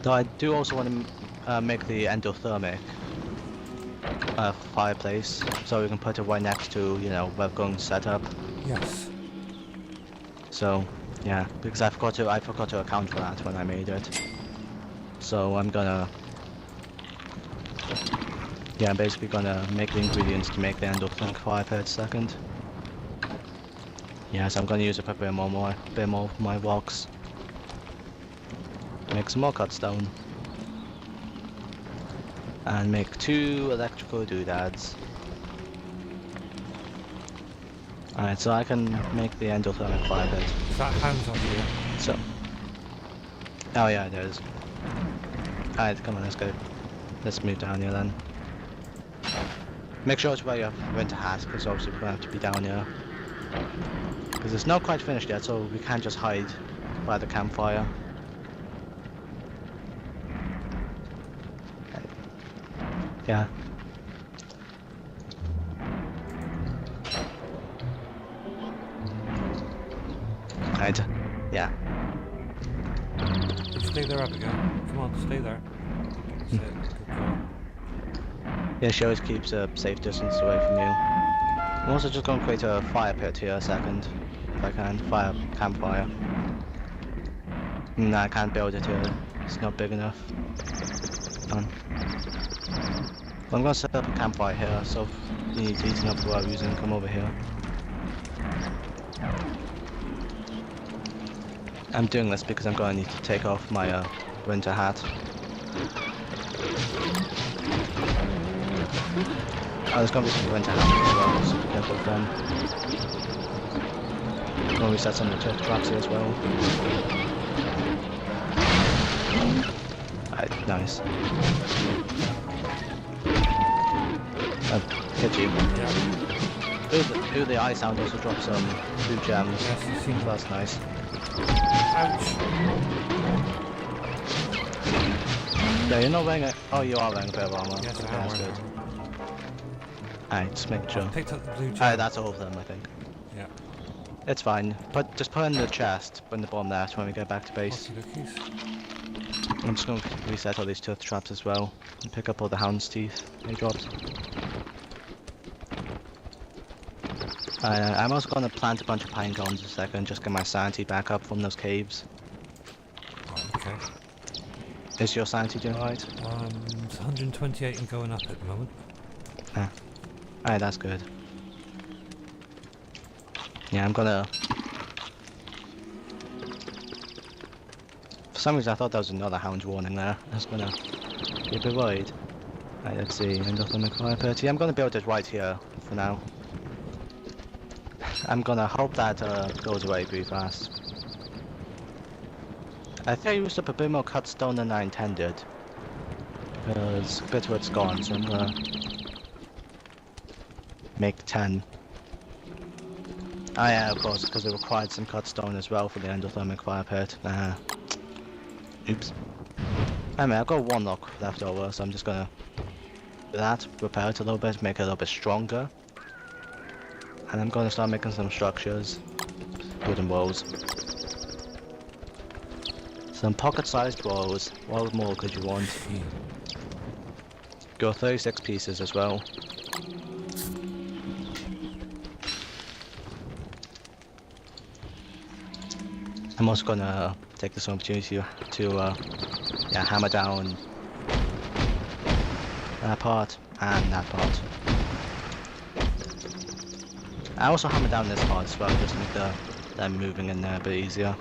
Though I do also want to make the endothermic fireplace, so we can put it right next to, you know, where we're going to set up. Yes. So, yeah, because I forgot to account for that when I made it. So I'm gonna, yeah, I'm basically gonna make the ingredients to make the endothermic fire pit second. Yeah, so I'm gonna use a bit more of my rocks. Make some more cut stone. And make 2 electrical doodads. Alright, so I can make the endothermic fire pit. Is that hands on here? So. Oh yeah, it is. Alright, come on, let's go. Let's move down here then. Make sure it's where you have winter hat, because obviously we're going to have to be down here. Because it's not quite finished yet, so we can't just hide by the campfire. Yeah. Right. Yeah. Stay there, Abigail. Come on, stay there. Good girl. Yeah, she always keeps a safe distance away from you. I'm also just going to create a fire pit here a second, if I can. Campfire. No, I can't build it here. It's not big enough. Done. I'm going to set up a campfire here, so if you need heating up what I'm using, come over here. I'm doing this because I'm going to need to take off my winter hat. Oh, there's going to be some winter hat as well, so be careful with them. I'm going to reset some of the turf traps here as well. Alright, nice. Hit you. Yeah. Ooh, the eye sound also drops some blue gems. Yes, you see. That's nice. Ouch. Yeah, you're not wearing it. Oh, you are wearing a bit of armor. Yes, okay, I am that's wearing good. armor. Alright, just make sure. I picked up the blue gem. Alright, that's all of them, I think. Yeah. It's fine. Just put in the chest, in the bottom there, when we get back to base. I'm just going to reset all these tooth traps as well, and pick up all the hound's teeth they dropped. I'm also going to plant a bunch of pine cones in a second, just get my sanity back up from those caves. Oh, okay. Is your sanity doing alright? It's 128 and going up at the moment. Ah. Alright, that's good. Yeah, I'm gonna... For some reason I thought there was another hound's warning there. I was gonna be a bit worried. Right, let's see, endothermic fire pit. Yeah, I'm gonna build it right here for now. I'm gonna hope that goes away pretty fast. I think I used up a bit more cut stone than I intended. Because a bit of it's gone, so I'm gonna make 10. Oh yeah, of course, because it required some cut stone as well for the endothermic fire pit. Oops. I mean, I've got 1 lock left over, so I'm just gonna do that, repair it a little bit, make it a little bit stronger. And I'm gonna start making some structures. Wooden walls. Some pocket-sized walls. What more could you want? Got 36 pieces as well. I'm also gonna take this opportunity to hammer down that part and that part. I also hammer down this part as well, just to make them moving in there a bit easier.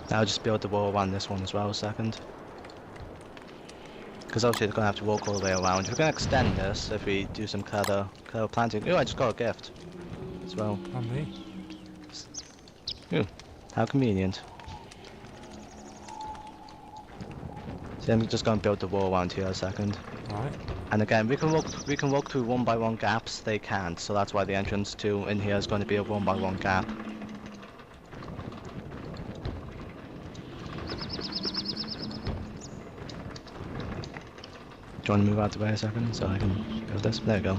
I'll just build the wall around this one as well a second. Because obviously they're going to have to walk all the way around. We're going to extend this if we do some clever planting. Ooh, I just got a gift as well. And me. Ooh, how convenient. So I'm just going to build the wall around here a second. Alright. And again, we can walk through 1 by 1 gaps. They can't, so that's why the entrance to in here is going to be a 1 by 1 gap. Do you want to move out the way a second so I can build this? There we go.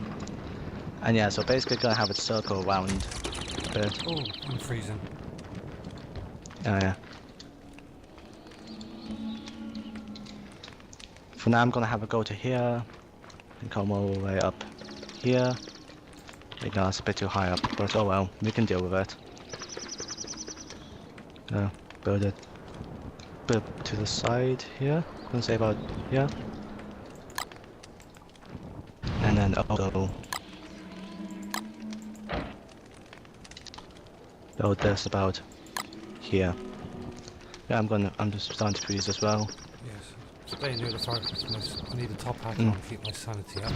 And yeah, so basically gonna have it circle around pit. Oh, I'm freezing. Oh yeah. For now I'm gonna have a go to here and come all the way up here. Wait, no, it's a bit too high up, but oh well, we can deal with it. Build it to the side here. Gonna say about here. And then also build this about here. Yeah, I'm just starting to freeze as well. Yes. Stay near the fire because I need a top hat on to keep my sanity up.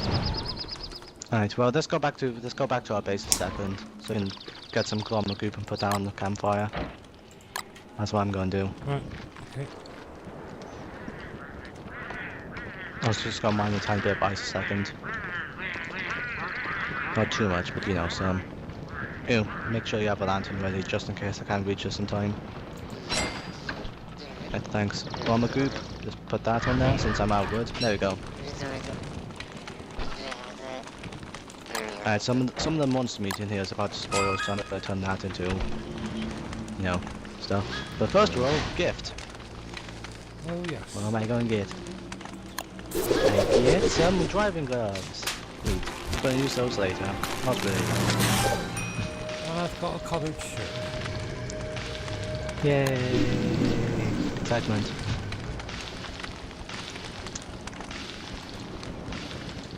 Alright, well let's go back to our base a second, so we can get some global goop and put down the campfire. That's what I'm gonna do. Right, okay. I was just gonna mine a tiny bit of ice a second. Not too much, but you know, some. Ew, make sure you have a lantern ready just in case I can't reach us in time. Right, thanks. Global goop, just put that on there since I'm out of wood. There we go. Alright, some of the monster meat in here is about to spoil, so I'm gonna turn that into, you know, stuff. But first of all, gift. Oh yes. What am I gonna get? I get some driving gloves. Wait, I'm gonna use those later. Not really. I've got a collared shirt. Yay! Excitement.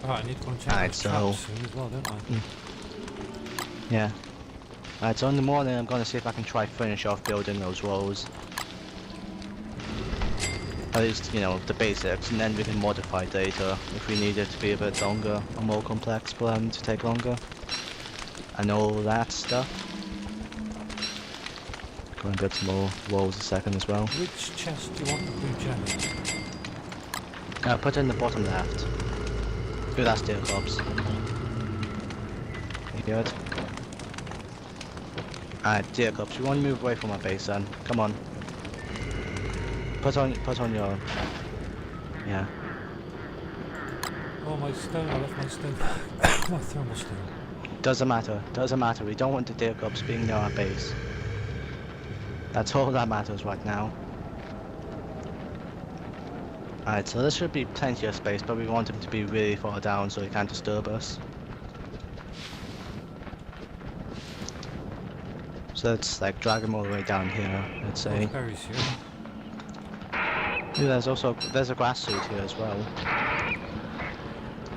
Alright, I need to go and check Alright, those so traps soon as well, don't I? yeah. Alright, so in the morning I'm gonna see if I can try finish off building those walls. At least, you know, the basics, and then we can modify data if we need it to be a bit longer or more complex for them to take longer. And all that stuff. Go and build some more walls a second as well. Which chest do you want the blue gem in? Put it in the bottom left. Ooh, that's deer cops. You good? Alright, deer cops, you want to move away from my base then. Come on. Put on your... yeah. Oh, my stone, I left my stone. My thermal stone. Doesn't matter, we don't want the deer cops being near our base. That's all that matters right now. Alright, so there should be plenty of space, but we want him to be really far down so he can't disturb us. So let's like drag him all the way down here, let's say. Berries here. Ooh, there's a grass suit here as well.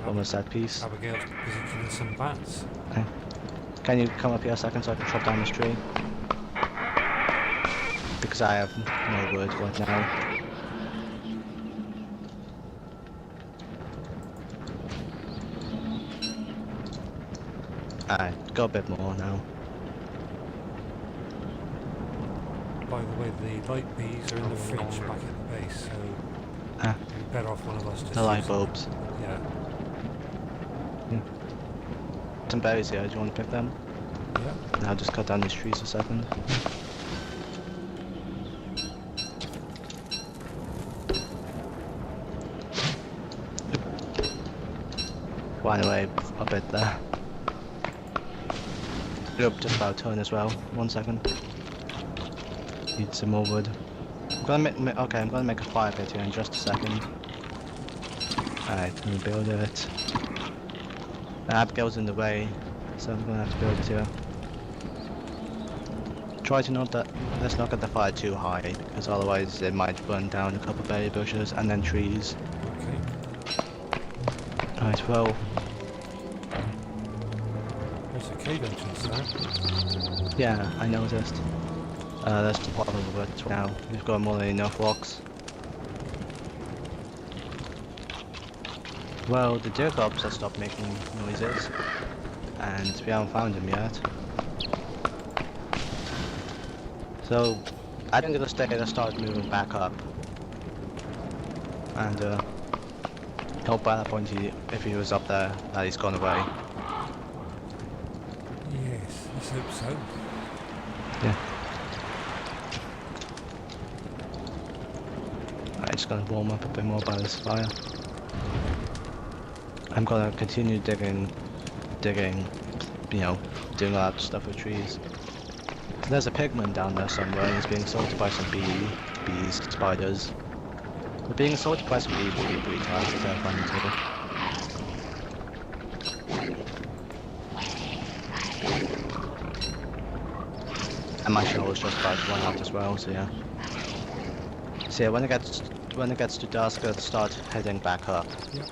Almost that piece. Abigail's busy killing some bats. Okay. Can you come up here a second so I can chop down this tree? Because I have no wood right now. Alright, go a bit more now. By the way, the light bees are in the fridge back at the base, so you're better off one of us just the light use them. bulbs. Yeah. Some berries here, do you want to pick them? Yeah. Now just cut down these trees a second. Well, anyway, a bit there. Yep, just about turn as well. 1 second. Need some more wood. I'm gonna make a fire pit here in just a second. Alright, let me build it. Abigail's in the way, so I'm gonna have to build it here. Try to let's not get the fire too high, because otherwise it might burn down a couple of berry bushes and then trees. Okay. Alright, well. There's a cave entrance there. Yeah, I noticed. That's the bottom of it now. We've got more than enough rocks. Well, the deer cops have stopped making noises, and we haven't found them yet. So, I think it'll stay to start moving back up. And, hope by that point, if he was up there, that he's gone away. Yes, let's hope so. Yeah. I'm just gonna warm up a bit more by this fire. I'm gonna continue digging you know, doing all that stuff with trees. There's a pigman down there somewhere, and he's being assaulted by some bees, spiders. But being assaulted by some bees would be pretty terrifying too. And my show was just about to run out as well, so yeah. So yeah, when it gets to dusk, I'll start heading back up. Yep.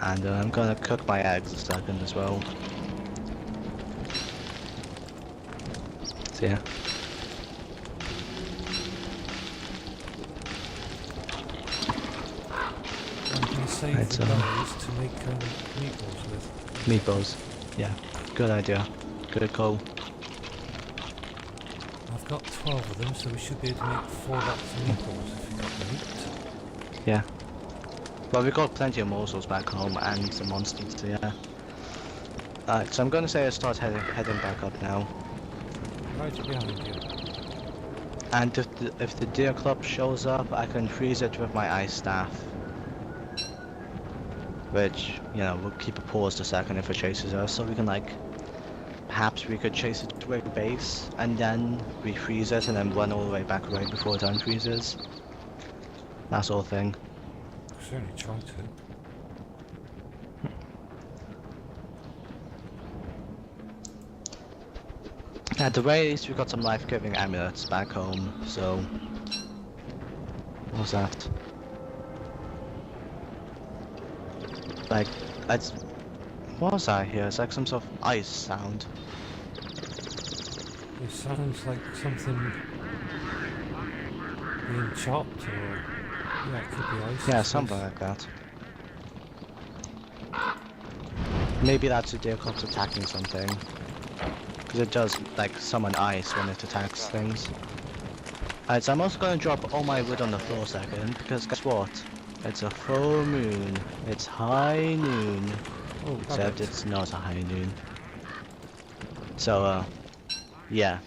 And I'm gonna cook my eggs a second as well. So yeah. I'm going to save Right, the berries to make meatballs with. Meatballs. Yeah. Good idea. Good call. I've got 12 of them, so we should be able to make 4 lots of meatballs if we got the meat. Yeah. Well, we've got plenty of morsels back home and some monsters, so yeah. Alright, so I'm gonna say I start heading back up now. Right behind you. And if the deer club shows up, I can freeze it with my ice staff. Which, you know, we'll keep it paused a second if it chases us, so we can like... Perhaps we could chase it to a base, and then we freeze it, and then run all the way back away before it unfreezes. That sort of thing. Certainly try to. At the very least, we got some life-giving amulets back home, so... What was that? Like, what was that here? It's like some sort of ice sound. It sounds like something being chopped, or... Yeah, it could be ice. Yeah, something like that. Maybe that's a deer club's attacking something. Because it does, like, summon ice when it attacks things. Alright, so I'm also going to drop all my wood on the floor a second, because guess what? It's a full moon. It's high noon. Oh, Except it's not a high noon. So, yeah.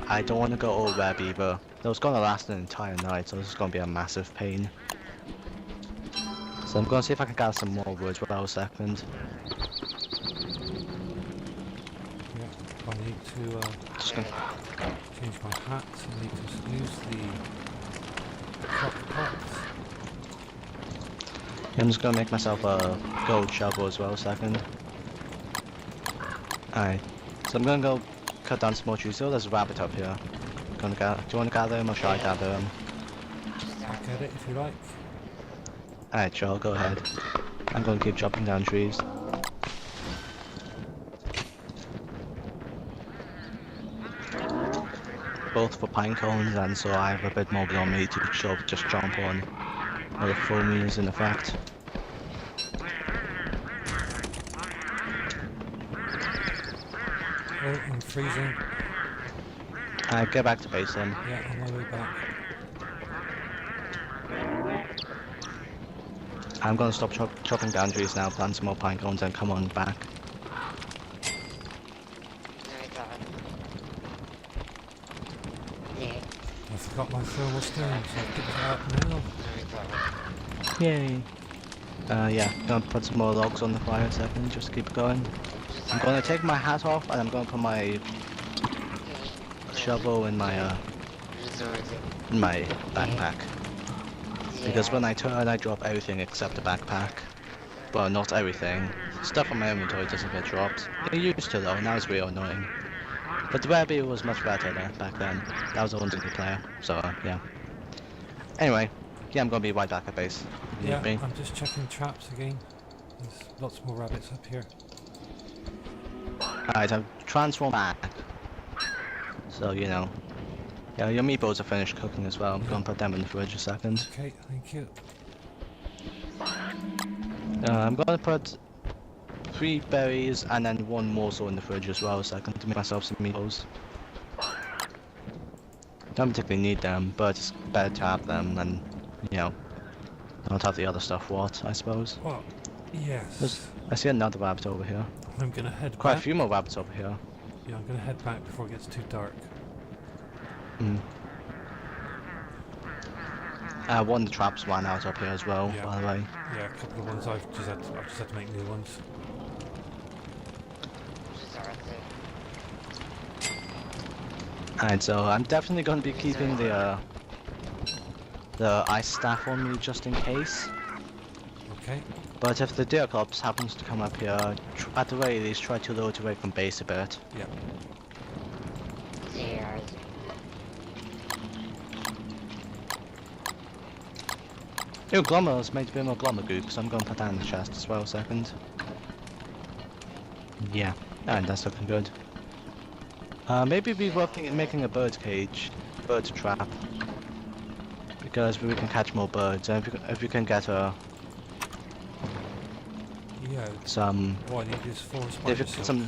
I don't want to go all web either. That was going to last an entire night, so this is going to be a massive pain. So I'm going to see if I can gather some more wood for a second. Yeah, I need to Just gonna... change my hat. I need to use the crock pots. I'm just going to make myself a gold shovel as well a second. Alright, so I'm going to go cut down some more trees. Oh, there's a rabbit up here. Do you want to gather him or should I gather him? I'll get it if you like. Alright, sure, go ahead. I'm going to keep chopping down trees. Both for pine cones and so I have a bit more on me to just jump on while the full moon is in effect. Oh, I'm freezing. Get back to base then. Yeah, on my way back. I'm going to stop chopping down trees now, plant some more pine cones and come on back. I forgot my thermal stone, so I'll get it out now. Yay! Yeah, gonna put some more logs on the fire a second, just keep it going. I'm gonna take my hat off and I'm gonna put my shovel in my backpack. Because when I turn, I drop everything except the backpack. Well, not everything. Stuff on my inventory doesn't get dropped. It used to though, now it's real annoying. But the Wabbit was much better back then. That was a one-single player, so yeah. Anyway, yeah, I'm gonna be right back at base. Yeah, I'm just checking traps again. There's lots more rabbits up here. Alright, I've transformed back. So, you know. Yeah, your meatballs are finished cooking as well. I'm gonna put them in the fridge a second. Okay, thank you. I'm gonna put 3 berries and then 1 morsel in the fridge as well a second to make myself some meatballs. Don't particularly need them, but it's better to have them than, you know, not have the other stuff what, I suppose. Well, yes. I see another rabbit over here. I'm gonna head Quite back. a few more rabbits over here. Yeah, I'm gonna head back before it gets too dark. One of the traps ran out up here as well, Yeah. by the way. Yeah, a couple of ones I've just had to make new ones. Alright, so I'm definitely going to be keeping the ice staff on me just in case. Okay. But if the Deerclops happens to come up here, at the very least try to lure it away from base a bit. Yeah. Ooh, Glommer's made a bit more Glommer goop, so I'm going to put that in the chest as well a second. Yeah, and that's looking good. Maybe be working at making a bird cage, bird trap. Because we can catch more birds, and if we can get some... What I need is 4 If spider it, silk. some...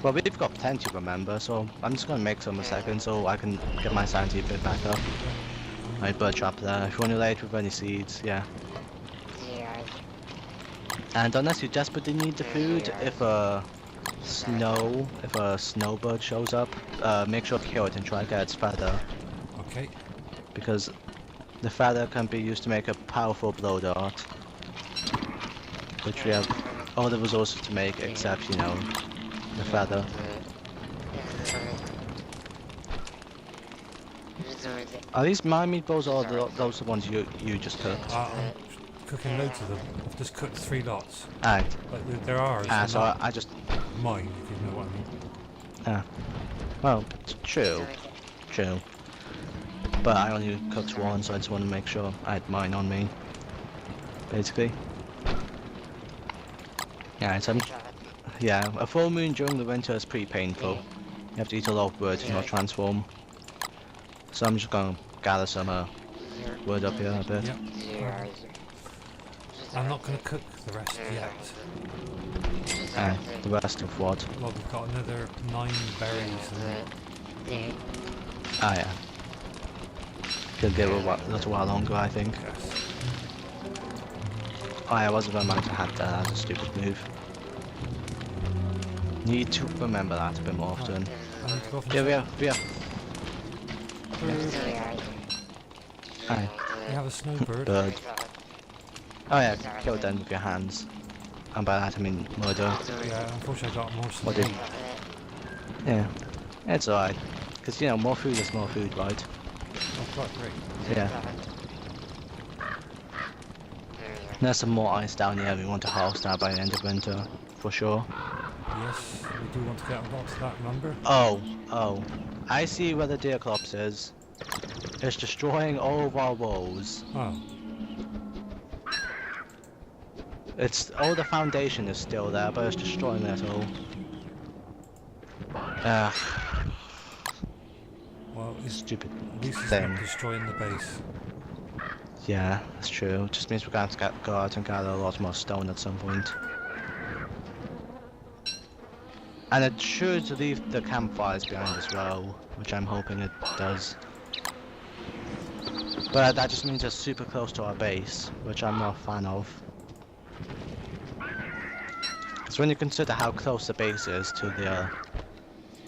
Well, we've got plenty, remember, so I'm just gonna make some a second so I can get my sanity a bit back up. My bird trap there, if you want to lay it with any seeds, yeah. And unless you desperately need the food, if a snowbird shows up, make sure to kill it and try to get its feather. Okay. Because the feather can be used to make a powerful blow dart. Which we have all the resources to make except, you know, the feather. Are these my meatballs or those the ones you just cooked? I'm cooking loads of them. I've just cooked 3 lots. Aye. But they're ours. So I just... Mine, if you know what I mean. Well, true. True. But I only cooked 1, so I just want to make sure I had mine on me. Basically. Yeah, yeah, a full moon during the winter is pretty painful. You have to eat a lot of wood to not transform. So I'm just gonna gather some wood up here a bit. Yep. I'm not gonna cook the rest yet. The rest of what? Well, we've got another 9 berries and... Yeah. Could give a little while longer, I think. Yes. Oh, I wasn't going to have that. That's a stupid move. Need to remember that a bit more often. I need to go Yeah, we have. Aye. We have a snowbird. Bird. Oh yeah, kill it then with your hands. And by that I mean murder. Yeah, unfortunately I got more What sleep. Yeah. It's alright. Because, you know, more food is more food, right? Oh, quite great. Yeah. There's some more ice down here we want to harvest now by the end of winter, for sure. Yes, we do want to get a lot of that, remember? Oh. I see where the Deerclops is. It's destroying all of our walls. Oh. All the foundation is still there, but it's destroying it all. Well, it's Stupid at least it's thing. not destroying the base. Yeah, that's true. It just means we're going to have to go out and gather a lot more stone at some point. And it should leave the campfires behind as well, which I'm hoping it does. But that just means it's super close to our base, which I'm not a fan of. Because when you consider how close the base is to the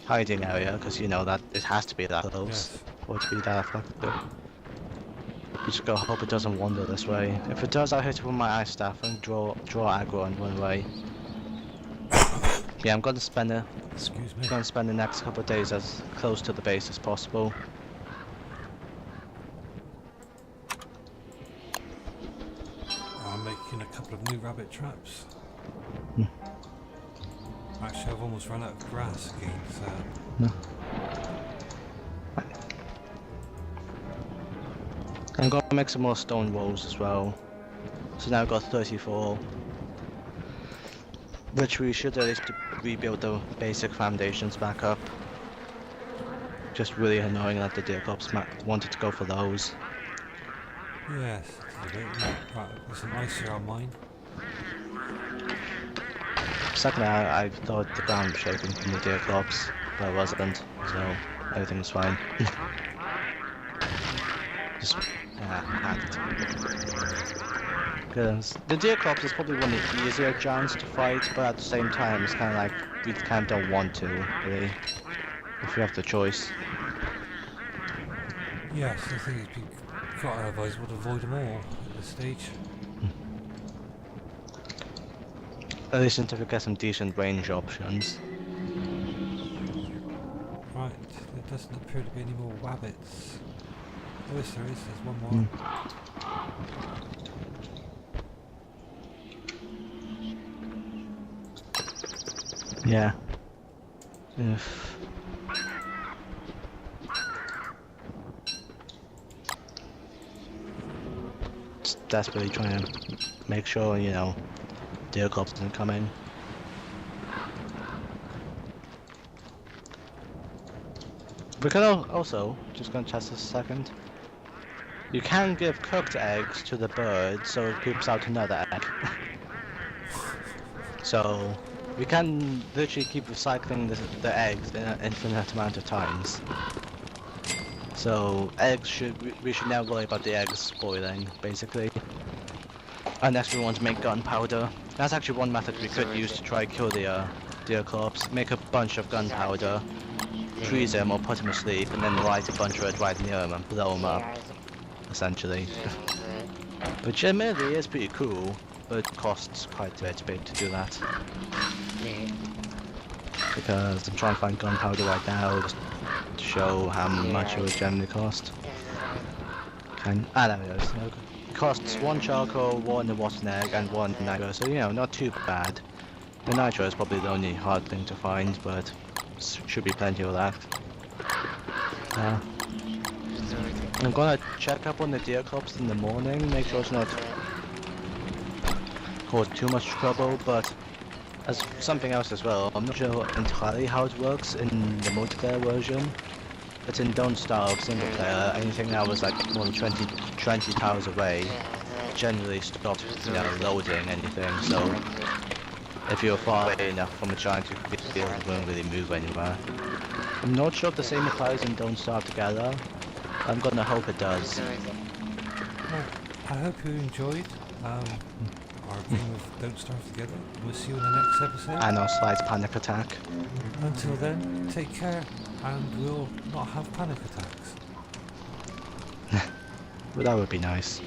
hiding area, because you know that it has to be that close Yes. for it to be that effective. You just gotta hope it doesn't wander this way. If it does, I'll hit it with my ice staff and draw aggro and run away. Yeah, I'm gonna spend the next couple of days as close to the base as possible. I'm making a couple of new rabbit traps. Hmm. Actually, I've almost run out of grass again, so... No. I'm gonna make some more stone walls as well. So now I've got 34. Which we should at least rebuild the basic foundations back up. Just really annoying that the Deerclops wanted to go for those. Yes, it's a bit... Right, there's some ice here on mine. Secondly, I thought the ground was shaking from the Deerclops, but it wasn't, so everything was fine. Just hacked. Because the Deerclops is probably one of the easier giants to fight, but at the same time it's kind of like we kind of don't want to, really, if we have the choice. Yes, I think it'd be quite otherwise would avoid them all at this stage. At least until we get some decent range options. Right, there doesn't appear to be any more wabbits. Oh yes there is, there's one more. Yeah. Just desperately trying to make sure, you know, deer clubs doesn't come in. We can also, just gonna test this a second. You can give cooked eggs to the bird so it poops out another egg. So we can literally keep recycling the eggs in an infinite amount of times. So eggs we should never worry about the eggs spoiling, basically. Unless we want to make gunpowder. That's actually one method we could use to try kill the deer corpse. Make a bunch of gunpowder, freeze them or put them asleep, and then light a bunch of it right near them and blow them up, essentially. Which admittedly is pretty cool, but it costs quite a bit to do that. Because I'm trying to find gunpowder right now just to show how much it would generally cost. There it is. It costs 1 charcoal, 1 rotten egg, and 1 nitro, so you know, not too bad. The nitro is probably the only hard thing to find, but should be plenty of that. I'm gonna check up on the deer corpse in the morning, make sure it's not caused too much trouble, but as something else as well, I'm not sure entirely how it works in the multiplayer version, but in Don't Starve single player, anything that was like more than 20 towers away generally stopped, you know, loading anything, so if you're far away enough from a giant field, it won't really move anywhere. I'm not sure if the same applies in Don't Starve Together. I'm gonna hope it does. Well, I hope you enjoyed our game of Don't Starve Together. We'll see you in the next episode. And our slight panic attack. Until then, take care, and we'll not have panic attacks. But that would be nice.